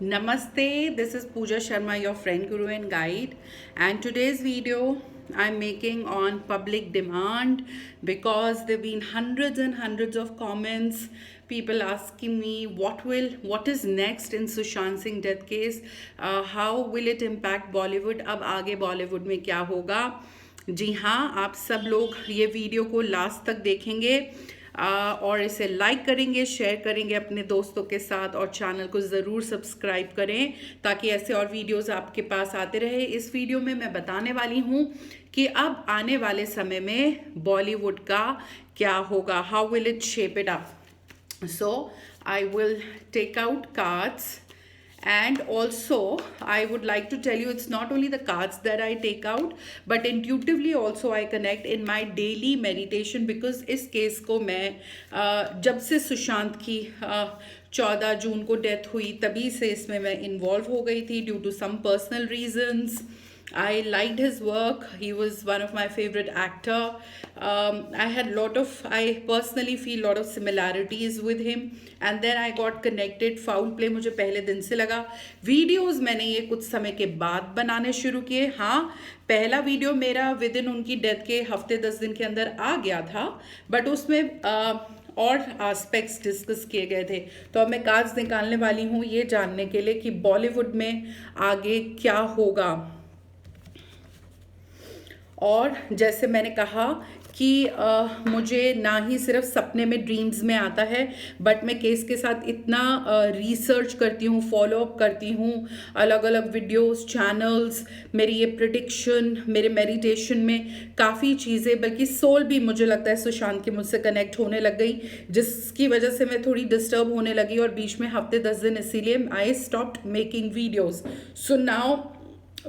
Namaste, this is Pooja Sharma, your friend, guru, and guide. And today's video I'm making on public demand because there have been hundreds and hundreds of comments. People asking me what is next in Sushant Singh death case, how will it impact Bollywood, अब आगे Bollywood में क्या होगा। जी हाँ, आप सब लोग ये वीडियो को लास्ट तक देखेंगे और इसे लाइक करेंगे, शेयर करेंगे अपने दोस्तों के साथ और चैनल को ज़रूर सब्सक्राइब करें ताकि ऐसे और वीडियोस आपके पास आते रहे। इस वीडियो में मैं बताने वाली हूँ कि अब आने वाले समय में बॉलीवुड का क्या होगा, how will it shape it up. So I will take out cards. And also I would like to tell you it's not only the cards that I take out but intuitively also I connect in my daily meditation because इस case को मैं जब से सुशांत की 14 जून को death हुई तभी से इसमें मैं इन्वॉल्व हो गई थी due to some personal reasons. I liked his work. He was one of my favorite actor. I personally feel lot of similarities with him. And then I got connected. Foul play मुझे पहले दिन से लगा. Videos मैंने ये कुछ समय के बाद बनाने शुरू किए. हाँ, पहला वीडियो मेरा विद इन उनकी डेथ के हफ्ते 10 दिन के अंदर आ गया था, बट उसमें और एस्पेक्ट्स डिस्कस किए गए थे. तो अब मैं कार्ड्स निकालने वाली हूँ ये जानने के लिए कि बॉलीवुड में आगे क्या होगा. और जैसे मैंने कहा कि मुझे ना ही सिर्फ सपने में ड्रीम्स में आता है बट मैं केस के साथ इतना रिसर्च करती हूँ, फॉलोअप करती हूँ, अलग अलग वीडियोस, चैनल्स, मेरी ये प्रिडिक्शन, मेरे मेडिटेशन में काफ़ी चीज़ें, बल्कि सोल भी मुझे लगता है सुशांत की मुझसे कनेक्ट होने लग गई, जिसकी वजह से मैं थोड़ी डिस्टर्ब होने लगी और बीच में हफ्ते 10 दिन इसीलिए I stopped making videos. So now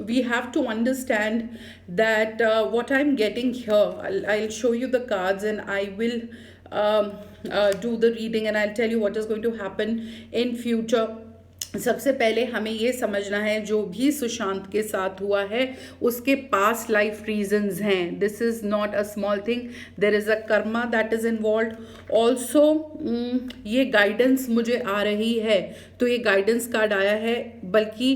we have to understand that what I'm getting here. I'll show you the cards and I will do the reading and I'll tell you what is going to happen in future. सबसे पहले हमें ये समझना है जो भी सुशांत के साथ हुआ है उसके पास्ट लाइफ रीजंस हैं. This is not a small thing, there is a Karma that is involve also. ये गाइडेंस मुझे आ रही है तो ये गाइडेंस कार्ड आया है, बल्कि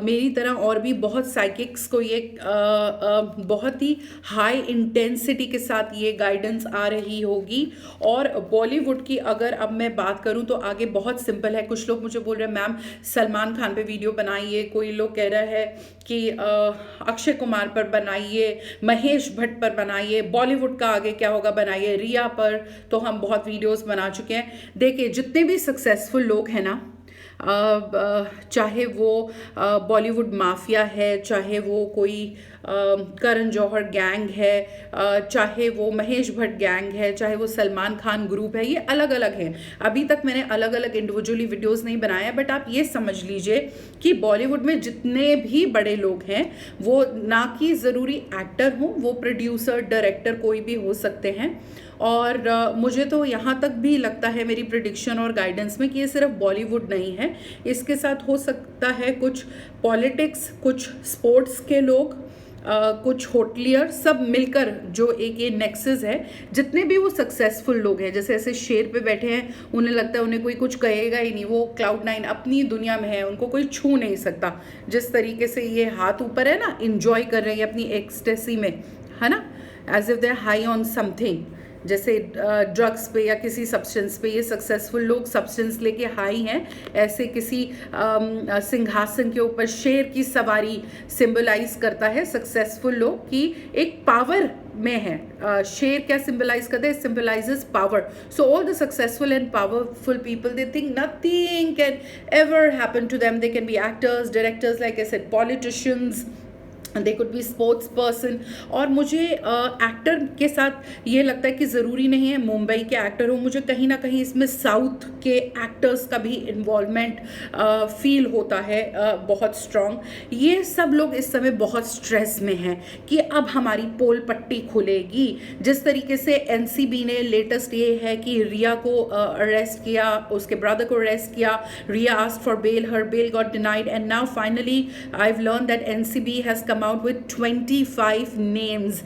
मेरी तरह और भी बहुत साइकिक्स को ये बहुत ही हाई इंटेंसिटी के साथ ये गाइडेंस आ रही होगी. और बॉलीवुड की अगर अब मैं बात करूं तो आगे बहुत सिंपल है. कुछ लोग मुझे बोल रहे हैं मैम सलमान खान पे वीडियो बनाइए, कोई लोग कह रहा है कि अक्षय कुमार पर बनाइए, महेश भट्ट पर बनाइए, बॉलीवुड का आगे क्या होगा बनाइए, रिया पर तो हम बहुत वीडियोस बना चुके हैं. देखिए जितने भी सक्सेसफुल लोग हैं ना, चाहे वो बॉलीवुड माफिया है, चाहे वो कोई करण जौहर गैंग है, चाहे वो महेश भट्ट गैंग है, चाहे वो सलमान खान ग्रुप है, ये अलग अलग हैं. अभी तक मैंने अलग अलग इंडिविजुअली वीडियोस नहीं बनाया, बट आप ये समझ लीजिए कि बॉलीवुड में जितने भी बड़े लोग हैं वो ना कि ज़रूरी एक्टर हों, वो प्रोड्यूसर, डायरेक्टर कोई भी हो सकते हैं. और मुझे तो यहाँ तक भी लगता है मेरी प्रिडिक्शन और गाइडेंस में कि ये सिर्फ बॉलीवुड नहीं है, इसके साथ हो सकता है कुछ पॉलिटिक्स, कुछ स्पोर्ट्स के लोग, कुछ होटलियर, सब मिलकर जो एक ये नेक्सस है. जितने भी वो सक्सेसफुल लोग हैं, जैसे ऐसे शेर पे बैठे हैं, उन्हें लगता है उन्हें कोई कुछ कहेगा ही नहीं, वो क्लाउड 9 अपनी दुनिया में है, उनको कोई छू नहीं सकता. जिस तरीके से ये हाथ ऊपर है ना, इंजॉय कर रहे हैं अपनी एक्सटेसी में, है ना, as if they are high on something. जैसे ड्रग्स पे या किसी सब्सटेंस पे ये सक्सेसफुल लोग सब्सटेंस लेके हाई हैं, ऐसे किसी सिंहासन के ऊपर शेर की सवारी सिंबलाइज करता है सक्सेसफुल लोग की एक पावर में है. शेर क्या सिंबलाइज करता है? Symbolises power. So all the successful and powerful people, they think nothing can ever happen to them. They can be actors, directors, like I said, politicians, they could be sports person. और मुझे actor के साथ ये लगता है कि ज़रूरी नहीं है मुंबई के एक्टर हो, मुझे कहीं ना कहीं इसमें साउथ के एक्टर्स का भी इन्वॉल्वमेंट फील होता है बहुत स्ट्रॉन्ग. ये सब लोग इस समय बहुत स्ट्रेस में हैं कि अब हमारी पोल पट्टी खुलेगी. जिस तरीके से एनसीबी ने लेटेस्ट ये है कि रिया को अरेस्ट किया, उसके ब्रदर को अरेस्ट किया, Rhea asked for bail, her bail got denied, and now finally I have learn that NCB has come come out with 25 names,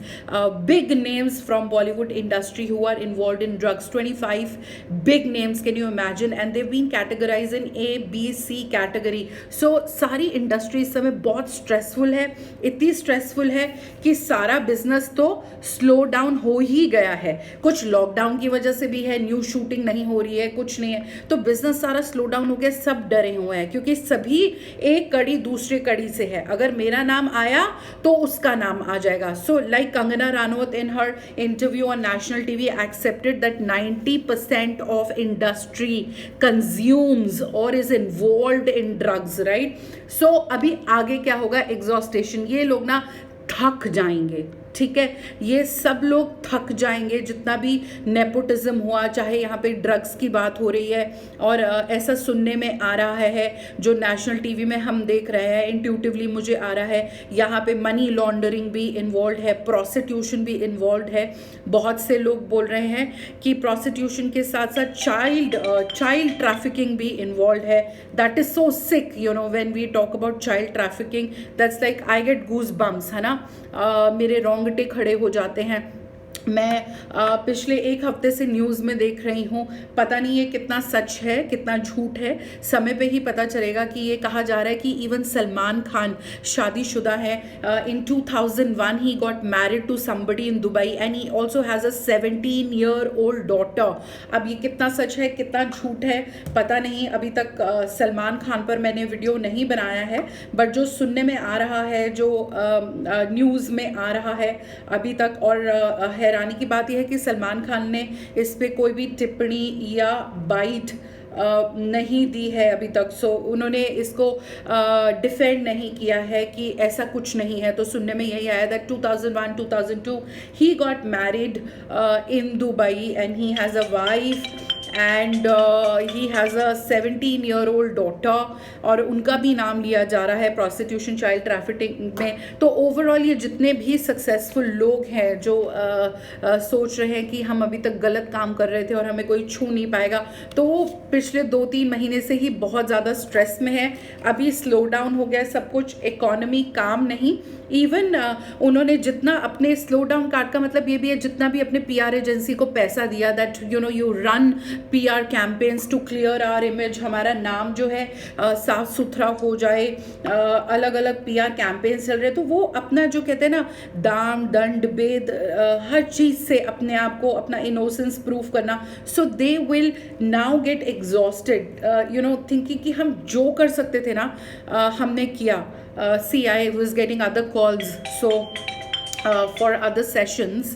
big names from Bollywood industry who are involved in drugs. 25 big names, can you imagine? And they've been categorized in A, B, C category. So सारी industry इस समय बहुत stressful है, इतनी stressful है कि सारा business तो स्लो डाउन हो ही गया है। कुछ लॉकडाउन की वजह से भी है, न्यू शूटिंग नहीं हो रही है, कुछ नहीं है, तो बिजनेस सारा स्लो डाउन हो गया। सब डरे हुए हैं क्योंकि सभी एक कड़ी दूसरे कड़ी से है, अगर मेरा नाम आया तो उसका नाम आ जाएगा। So like Kangana Ranaut in her interview on national TV accepted that 90% of industry consumes और is involved in drugs, right? So अभी आगे क्या होगा? एग्जॉस्टेशन, ये लोग ना थक जाएंगे, ठीक है, ये सब लोग थक जाएंगे। जितना भी नेपोटिज्म हुआ, चाहे यहाँ पे ड्रग्स की बात हो रही है, और ऐसा सुनने में आ रहा है, जो नेशनल टीवी में हम देख रहे हैं, इंट्यूटिवली मुझे आ रहा है, यहाँ पे मनी लॉन्ड्रिंग भी इन्वॉल्व है, प्रोस्टिट्यूशन भी इन्वॉल्व है। बहुत से लोग बोल रहे हैं कि प्रोस्टिट्यूशन के साथ साथ चाइल्ड ट्रैफिकिंग भी इन्वॉल्व है। That is so sick, you know, when we talk about child trafficking, that's like I get goose bumps, है ना, मेरे रोंगटे खड़े हो जाते हैं। मैं पिछले एक हफ्ते से न्यूज़ में देख रही हूँ, पता नहीं ये कितना सच है कितना झूठ है, समय पे ही पता चलेगा कि ये कहा जा रहा है कि इवन सलमान खान शादीशुदा है। In 2001 he got married to somebody in Dubai and he also has a 17-year-old daughter. अब ये कितना सच है कितना झूठ है पता नहीं, अभी तक सलमान खान पर मैंने वीडियो नहीं बनाया है, बट जो सुनने में आ रहा है, जो न्यूज़ में आ रहा है अभी तक, और हैरानी की बात यह है कि सलमान खान ने इस पे कोई भी टिप्पणी या बाइट नहीं दी है अभी तक। सो उन्होंने इसको डिफेंड नहीं किया है कि ऐसा कुछ नहीं है। तो सुनने में यही आया that 2001-2002 he got married in Dubai and he has a wife and he has a 17-year-old daughter, और उनका भी नाम लिया जा रहा है प्रोस्टिट्यूशन चाइल्ड ट्रैफिकिंग में। तो ओवरऑल ये जितने भी सक्सेसफुल लोग हैं जो सोच रहे हैं कि हम अभी तक गलत काम कर रहे थे और हमें कोई छू नहीं पाएगा, तो वो पिछले 2-3 महीने से ही बहुत ज़्यादा स्ट्रेस में है। अभी स्लो डाउन हो गया सब कुछ, इकोनॉमी काम नहीं। इवन उन्होंने जितना अपने स्लो डाउन कार्ड का मतलब ये भी है, जितना भी अपने PR एजेंसी को पैसा दिया, that you know you run PR campaigns to clear our image, हमारा नाम जो है साफ सुथरा हो जाए, अलग अलग PR कैंपेन्स चल रहे, तो वो अपना जो कहते हैं ना दाम दंड भेद, हर चीज़ से अपने आप को, अपना इनोसेंस प्रूव करना। So they will now get exhausted, you know, thinking कि हम जो कर सकते थे ना हमने किया। See, I was getting other calls, so for other sessions.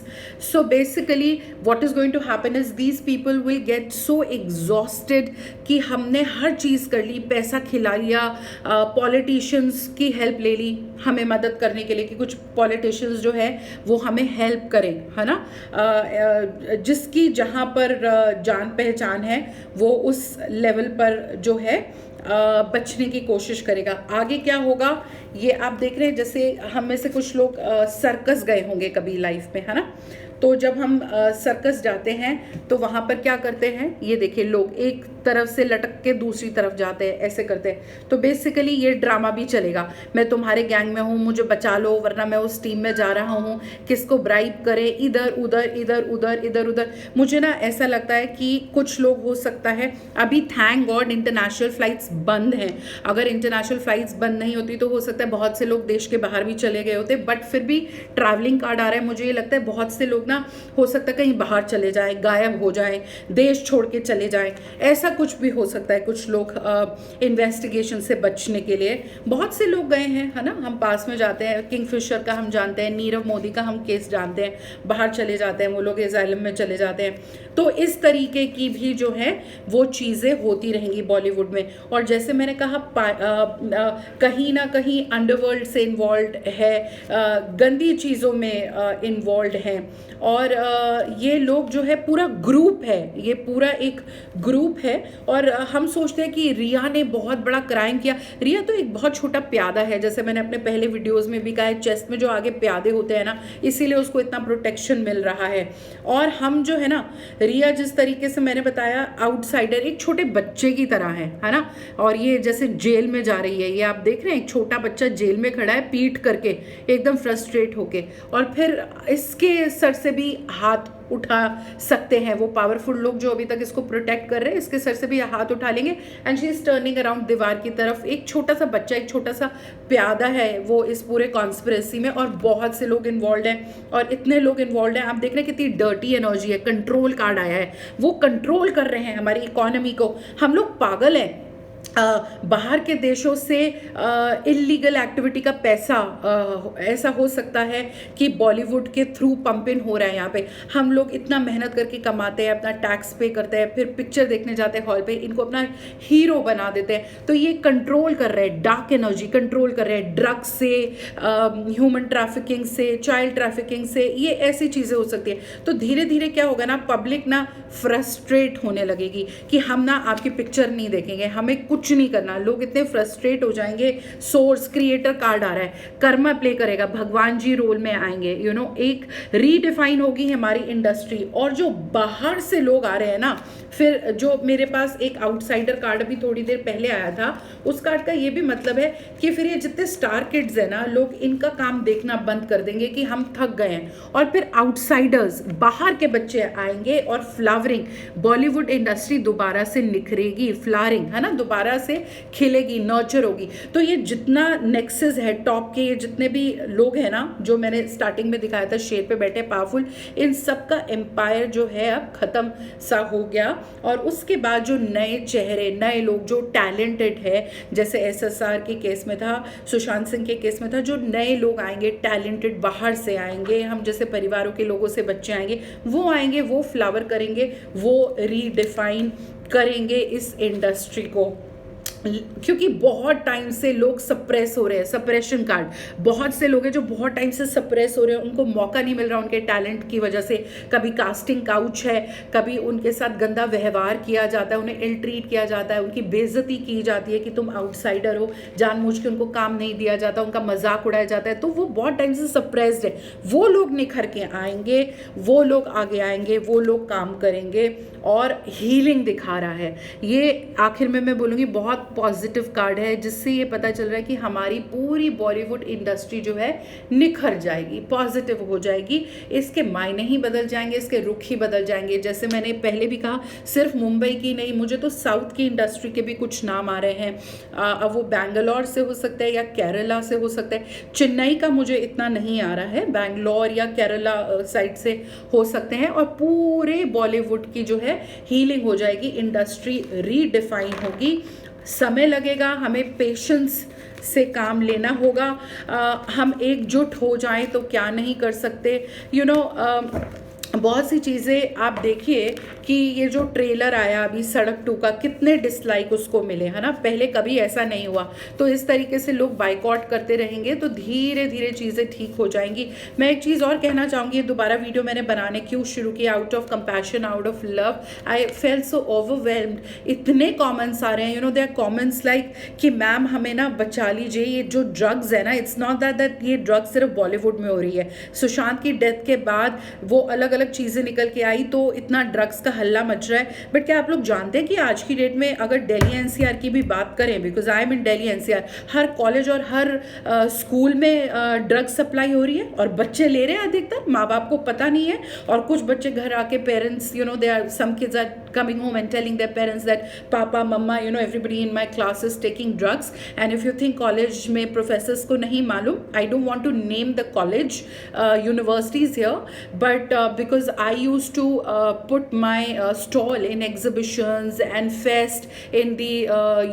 So basically what is going to happen is these people will get so exhausted कि हमने हर चीज़ कर ली, पैसा खिला लिया, पॉलिटिशियंस की हेल्प ले ली हमें मदद करने के लिए कि कुछ पॉलिटिशियंस जो है वो हमें हेल्प करें, है ना, जिसकी जहाँ पर जान पहचान है वो उस लेवल पर जो है बचने की कोशिश करेगा। आगे क्या होगा ये आप देख रहे हैं, जैसे हम में से कुछ लोग सर्कस गए होंगे कभी लाइफ में, है ना, तो जब हम सर्कस जाते हैं तो वहाँ पर क्या करते हैं, ये देखिए लोग एक तरफ से लटक के दूसरी तरफ जाते हैं, ऐसे करते हैं। तो बेसिकली ये ड्रामा भी चलेगा, मैं तुम्हारे गैंग में हूँ, मुझे बचा लो वरना मैं उस टीम में जा रहा हूँ, किसको ब्राइब करे, इधर उधर इधर उधर इधर उधर। मुझे ना ऐसा लगता है कि कुछ लोग, हो सकता है अभी थैंक गॉड इंटरनेशनल फ़्लाइट्स बंद हैं, अगर इंटरनेशनल फ़्लाइट्स बंद नहीं होती तो हो सकता है बहुत से लोग देश के बाहर भी चले गए होते, बट फिर भी ट्रैवलिंग कार्ड आ रहा है। मुझे ये लगता है बहुत से लोग ना हो सकता है कहीं बाहर चले जाएं, गायब हो जाएं, देश छोड़ के चले जाएं, ऐसा कुछ भी हो सकता है। कुछ लोग इन्वेस्टिगेशन से बचने के लिए, बहुत से लोग गए हैं, है ना, हम पास में जाते हैं, किंगफिशर का हम जानते हैं, नीरव मोदी का हम केस जानते हैं, बाहर चले जाते हैं वो लोग, एजाइलम में चले जाते हैं। तो इस तरीके की भी जो है वो चीज़ें होती रहेंगी बॉलीवुड में। और जैसे मैंने कहा कहीं ना कहीं अंडरवर्ल्ड से इन्वॉल्व है, गंदी चीज़ों में इन्वॉल्व हैं, और ये लोग जो है पूरा ग्रुप है, ये पूरा एक ग्रुप है। और हम सोचते हैं कि रिया ने बहुत बड़ा क्राइम किया। रिया तो एक बहुत छोटा प्यादा है, जैसे मैंने अपने पहले वीडियोस में भी कहा है, चेस्ट में जो आगे प्यादे होते हैं ना, इसीलिए उसको इतना प्रोटेक्शन मिल रहा है। और हम जो है ना, रिया जिस तरीके से मैंने बताया आउटसाइडर, एक छोटे बच्चे की तरह है ना। और ये जैसे जेल में जा रही है, ये आप देख रहे हैं एक छोटा बच्चा जेल में खड़ा है पीट करके, एकदम फ्रस्ट्रेट होके, और फिर इसके सर से भी हाथ उठा सकते हैं वो पावरफुल लोग जो अभी तक इसको प्रोटेक्ट कर रहे हैं, इसके सर से भी हाथ उठा लेंगे। And she is turning around दीवार की तरफ। एक छोटा सा बच्चा, एक छोटा सा प्यादा है वो इस पूरे कॉन्स्पिरेसी में, और बहुत से लोग इन्वॉल्व हैं। और इतने लोग इन्वॉल्व हैं, आप देख रहे हैं कितनी डर्टी एनर्जी है। कंट्रोल कार्ड आया है, वो कंट्रोल कर रहे हैं हमारी इकोनॉमी को। हम लोग पागल हैं। बाहर के देशों से इलीगल एक्टिविटी का पैसा ऐसा हो सकता है कि बॉलीवुड के थ्रू पंप इन हो रहा है यहाँ पे। हम लोग इतना मेहनत करके कमाते हैं, अपना टैक्स पे करते हैं, फिर पिक्चर देखने जाते हैं हॉल पे, इनको अपना हीरो बना देते हैं। तो ये कंट्रोल कर रहे हैं, डार्क एनर्जी कंट्रोल कर रहे हैं, ड्रग्स से, ह्यूमन ट्रैफिकिंग से, चाइल्ड ट्रैफिकिंग से, ये ऐसी चीज़ें हो सकती है। तो धीरे धीरे क्या होगा ना, पब्लिक ना फ्रस्ट्रेट होने लगेगी कि हम ना आपकी पिक्चर नहीं देखेंगे, हमें कुछ नहीं करना। लोग इतने फ्रस्ट्रेट हो जाएंगे। सोर्स क्रिएटर कार्ड आ रहा है, कर्मा प्ले करेगा, भगवान जी रोल में आएंगे, एक रीडिफाइन होगी हमारी इंडस्ट्री। और जो बाहर से लोग आ रहे हैं ना, फिर जो मेरे पास एक आउटसाइडर कार्ड अभी थोड़ी देर पहले आया था, उस कार्ड का ये भी मतलब है कि फिर ये जितने स्टार किड्स है ना, लोग इनका काम देखना बंद कर देंगे कि हम थक गए हैं, और फिर आउटसाइडर्स, बाहर के बच्चे आएंगे और फ्लावरिंग, बॉलीवुड इंडस्ट्री दोबारा से निखरेगी, फ्लावरिंग है ना, दोबारा से खिलेगी, नर्चर होगी। तो ये जितना नेक्सेस है टॉप के, ये जितने भी लोग हैं ना, जो मैंने स्टार्टिंग में दिखाया था शेर पे बैठे पावरफुल, इन सब का एम्पायर जो है अब खत्म सा हो गया। और उसके बाद जो नए चेहरे, नए लोग जो टैलेंटेड है, जैसे एसएसआर के केस में था, सुशांत सिंह के केस में था, जो नए लोग आएंगे टैलेंटेड, बाहर से आएंगे, हम जैसे परिवारों के लोगों से बच्चे आएंगे, वो आएंगे, वो फ्लावर करेंगे, वो रीडिफाइन करेंगे इस इंडस्ट्री को। क्योंकि बहुत टाइम से लोग सप्रेस हो रहे हैं, सप्रेशन कार्ड, बहुत से लोग हैं जो बहुत टाइम से सप्रेस हो रहे हैं, उनको मौका नहीं मिल रहा उनके टैलेंट की वजह से। कभी कास्टिंग काउच है, कभी उनके साथ गंदा व्यवहार किया जाता है, उन्हें इल ट्रीट किया जाता है, उनकी बेइज्जती की जाती है कि तुम आउटसाइडर हो, जानबूझ के उनको काम नहीं दिया जाता, उनका मजाक उड़ाया जाता है। तो वो बहुत टाइम से सप्रेस्ड है। वो लोग निखर के आएंगे, वो लोग आगे आएंगे, वो लोग काम करेंगे, और हीलिंग दिखा रहा है ये। आखिर में मैं बोलूँगी बहुत पॉजिटिव कार्ड है, जिससे ये पता चल रहा है कि हमारी पूरी बॉलीवुड इंडस्ट्री जो है निखर जाएगी, पॉजिटिव हो जाएगी। इसके मायने ही बदल जाएंगे, इसके रुख ही बदल जाएंगे। जैसे मैंने पहले भी कहा, सिर्फ मुंबई की नहीं, मुझे तो साउथ की इंडस्ट्री के भी कुछ नाम आ रहे हैं। अब वो बैंगलोर से हो सकता है या केरला से हो सकता है, चेन्नई का मुझे इतना नहीं आ रहा है, बैंगलोर या केरला साइड से हो सकते हैं। और पूरे बॉलीवुड की जो है हीलिंग हो जाएगी, इंडस्ट्री रीडिफाइन होगी। समय लगेगा, हमें पेशेंस से काम लेना होगा। हम एकजुट हो जाएं तो क्या नहीं कर सकते। बहुत सी चीज़ें आप देखिए कि ये जो ट्रेलर आया अभी सड़क 2 का, कितने डिसलाइक उसको मिले, है ना। पहले कभी ऐसा नहीं हुआ। तो इस तरीके से लोग बाइकआउट करते रहेंगे तो धीरे धीरे चीज़ें ठीक हो जाएंगी। मैं एक चीज़ और कहना चाहूँगी, दोबारा वीडियो मैंने बनाने क्यों शुरू किया, out of compassion, out of love, I felt so overwhelmed. इतने कॉमेंट्स आ रहे हैं, दे आर कॉमेंट्स लाइक कि मैम हमें ना बचा लीजिए, ये जो ड्रग्स है ना, इट्स नॉट दैट ये ड्रग्स सिर्फ बॉलीवुड में हो रही है। सुशांत की डेथ के बाद वो अलग अलग चीज़ें निकल के आई तो इतना ड्रग्स का हल्ला मच रहा है। बट क्या आप लोग जानते हैं कि आज की डेट में अगर दिल्ली एनसीआर की भी बात करें, because I am in Delhi NCR, her college और हर स्कूल में ड्रग्स सप्लाई हो रही है और बच्चे ले रहे हैं अधिकतर, माँ बाप को पता नहीं है। और कुछ बच्चे घर आके parents, they are, some kids are coming home and telling their parents that papa mama everybody in my class is taking drugs. And if you think college में professors को नहीं मालूम, I don't want to name the college universities here, but because I used to put my stall in exhibitions and fest in the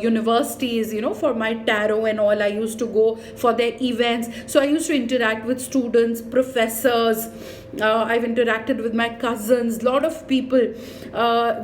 universities, for my tarot and all. I used to go for their events, so I used to interact with students, professors, I've interacted with my cousins, lot of people.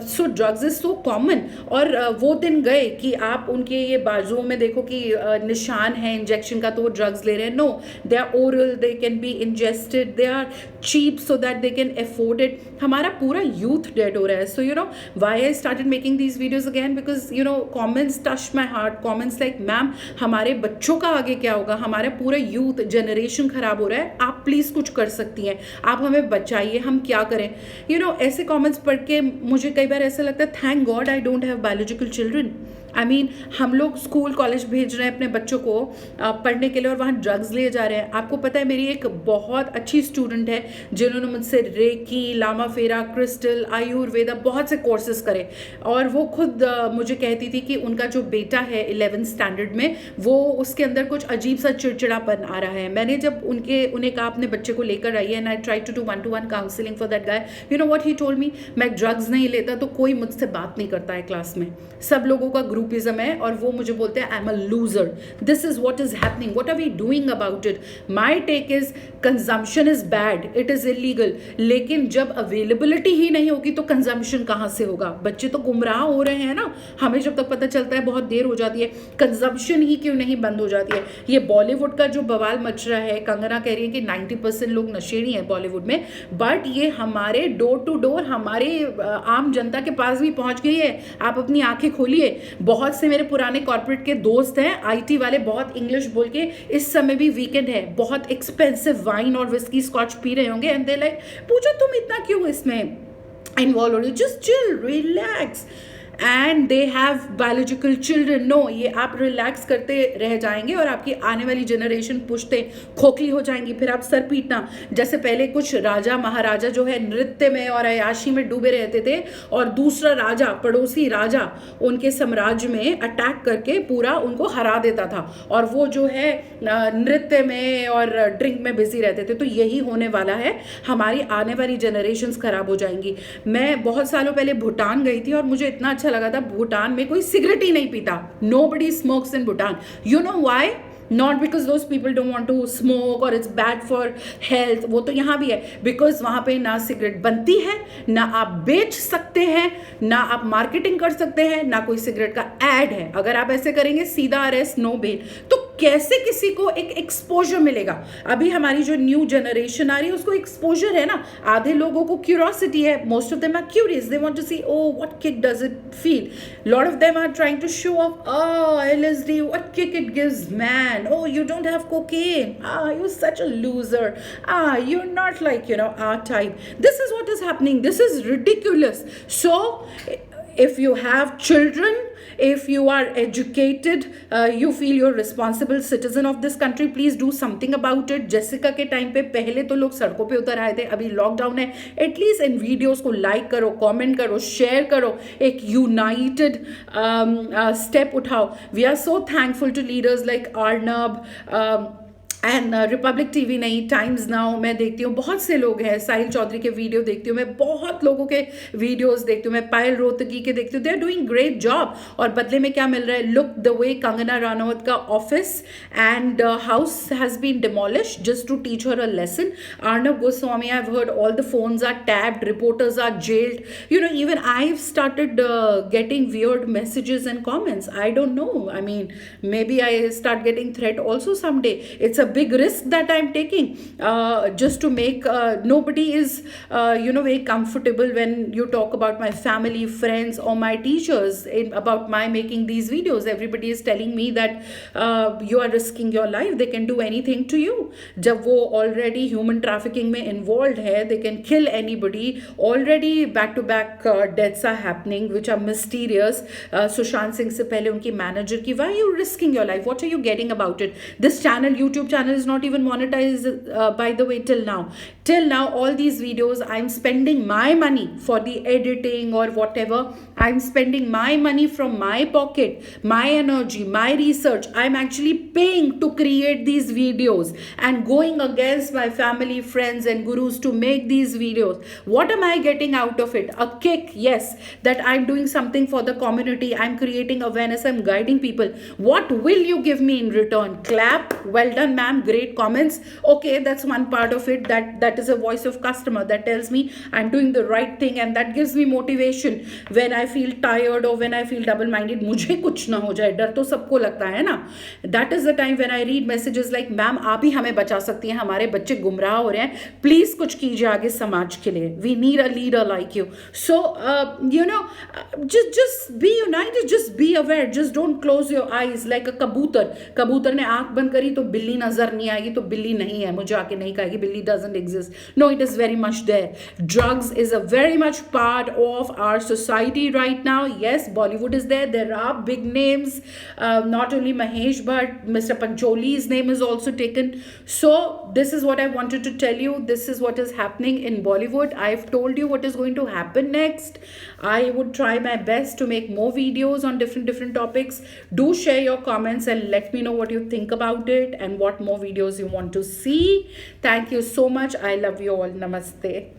So drugs is so common. और वो दिन गए कि आप उनके ये बाजुओं में देखो कि निशान है इंजेक्शन का, तो वो ड्रग्स ले रहे हैं. No, they are oral, they can be ingested, they are cheap so that they can afford it. हमारा पूरा यूथ डेड हो रहा है. So you know why I started making these videos again, because you know comments touch my heart. Comments like, ma'am हमारे बच्चों का आगे क्या होगा, हमारा पूरा यूथ जनरेशन खराब हो रहा है, आप प्लीज़ कुछ कर सकती हैं, आप हमें बचाइए, हम क्या करें. यू नो ऐसे कमेंट्स पढ़ के मुझे कई बार ऐसा लगता है, thank God I don't have biological children. I mean हम लोग स्कूल कॉलेज भेज रहे हैं अपने बच्चों को पढ़ने के लिए और वहाँ ड्रग्स लिए जा रहे हैं. आपको पता है मेरी एक बहुत अच्छी स्टूडेंट है जिन्होंने मुझसे रेकी, लामा फेरा, क्रिस्टल, आयुर्वेदा बहुत से कोर्सेज करे, और वो खुद मुझे कहती थी कि उनका जो बेटा है 11th स्टैंडर्ड में, वो उसके अंदर कुछ अजीब सा चिड़चिड़ापन आ रहा है. मैंने जब उन्हें कहा अपने बच्चे को लेकर आइए, and I try to do 1-to-1 counselling for that guy. You know what he told me, मैं ड्रग्स नहीं लेता तो कोई मुझसे बात नहीं करता है क्लास में, सब लोगों का ग्रुपिज्म है और वो मुझे बोलते हैं I am a loser. This is what is happening, what are we doing about it. My take is consumption is bad, it is illegal, लेकिन जब अवेलेबिलिटी ही नहीं होगी तो कंजम्पशन कहाँ से होगा. बच्चे तो गुमराह हो रहे हैं ना, हमें जब तक पता चलता है बहुत देर हो जाती है. कंजम्पशन ही क्यों नहीं बंद हो जाती है. ये बॉलीवुड का जो बवाल मच रहा है, कंगना कह रही है कि 90% लोग नशेड़ी हैं बॉलीवुड में, बट ये हमारे डोर टू डोर, हमारे आम जनता के पास भी पहुंच गई है. आप अपनी आंखें खोलिए. बहुत से मेरे पुराने कॉर्पोरेट के दोस्त हैं, आईटी वाले, बहुत इंग्लिश बोल के, इस समय भी वीकेंड है, बहुत एक्सपेंसिव वाइन और विस्की स्कॉच पी रहे होंगे, एंड दे लाइक, पूछो तुम इतना क्यों इसमें इन्वॉल्व हो रही हो, just chill, relax, and they have biological children. No, ये आप रिलैक्स करते रह जाएंगे और आपकी आने वाली जनरेशन पुश्ते खोखली हो जाएंगी. फिर आप सर पीटना. जैसे पहले कुछ राजा महाराजा जो है नृत्य में और अयाशी में डूबे रहते थे, और दूसरा राजा, पड़ोसी राजा, उनके साम्राज्य में अटैक करके पूरा उनको हरा देता था, और वो जो है नृत्य में और ड्रिंक में बिजी रहते थे. तो यही होने वाला है, हमारी आने वाली जनरेशन्स खराब हो जाएंगी. मैं बहुत सालों पहले भूटान गई थी और मुझे इतना अच्छा लगा था. भूटान में कोई सिगरेट ही नहीं पीता. Nobody smokes in Bhutan. You know why? Not because those people don't want to smoke or it's bad for health. वो तो यहाँ भी है. Because वहाँ पे ना सिगरेट बनती है, ना आप बेच सकते हैं, ना आप मार्केटिंग कर सकते हैं, ना कोई सिगरेट का एड है. अगर आप ऐसे करेंगे सीधा अरेस्ट, नो बेल. तो कैसे किसी को एक एक्सपोजर मिलेगा. अभी हमारी जो न्यू जनरेशन आ रही है उसको एक्सपोजर है ना. आधे लोगों को क्यूरियोसिटी है. Most of them are curious, they want to see, oh what kick does it feel. Lot of them are trying to show off, LSD, what kick it gives man. Oh, you don't have cocaine. You're such a loser. You're not like, our type. This is what is happening. This is ridiculous. So, if you have children, if you are educated, you feel you're responsible citizen of this country, please do something about it. Jessica के time पे पहले तो लोग सड़कों पे उतर आए थे, अभी लॉकडाउन है. एटलीस्ट इन वीडियोस को लाइक करो, कमेंट करो, शेयर करो, एक यूनाइटेड स्टेप उठाओ. We are so thankful to leaders like Arnab and Republic TV नहीं, टाइम्स नाउ मैं देखती हूँ, बहुत से लोग हैं. साहिल चौधरी के वीडियो देखती हूँ मैं, बहुत लोगों के वीडियोस देखती हूँ मैं, पायल रोहतगी के देखती हूँ. They are doing great job. और बदले में क्या मिल रहा है? Look the way Kangana Ranaut का office and house has been demolished just to teach her a lesson. Arnab Goswami, I have heard all the phones are tapped, reporters are jailed. Even I've started getting weird messages and comments. I don't know. I mean, maybe I start getting threat also someday. It's a big risk that I'm taking just to make nobody is very comfortable when you talk about my family, friends, or my teachers about my making these videos. Everybody is telling me that you are risking your life, they can do anything to you. जब वो already human trafficking में involved है, they can kill anybody. Already back to back deaths are happening which are mysterious. Sushant Singh से पहले उनकी manager की. Why are you risking your life? What are you getting about it? This channel, YouTube channel, is not even monetized by the way till now. Till now, all these videos, I'm spending my money for the editing or whatever. I'm spending my money from my pocket, my energy, my research. I'm actually paying to create these videos and going against my family, friends, and gurus to make these videos. What am I getting out of it? A kick, yes, that I'm doing something for the community. I'm creating awareness. I'm guiding people. What will you give me in return? Clap? Well done, man. ma'am, great comments. Okay, that's one part of it. That is a voice of customer that tells me I'm doing the right thing, and that gives me motivation when I feel tired or when I feel double minded. मुझे कुछ ना हो जाए, डर तो सबको लगता है ना. That is the time when I read messages like, ma'am आप ही हमें बचा सकती हैं, हमारे बच्चे गुमराह हो रहे हैं, प्लीज कुछ कीजिए आगे समाज के लिए. We need a leader like you. So just be united, just be aware, just don't close your eyes like a कबूतर ने आंख बंद करी तो बिल्ली नजर नहीं आएगी, तो बिल्ली नहीं है, मुझे आके नहीं कहेगी बिल्ली doesn't exist. No, it is very much there. Drugs is a very much part of our society right now. Yes, Bollywood is there. There are big names, not only Mahesh but Mr. Pancholi's name is also taken. So this is what I wanted to tell you. This is what is happening in Bollywood. I've told you what is going to happen next. I would try my best to make more videos on different topics. Do share your comments and let me know what you think about it and what more videos you want to see. Thank you so much. I love you all. Namaste.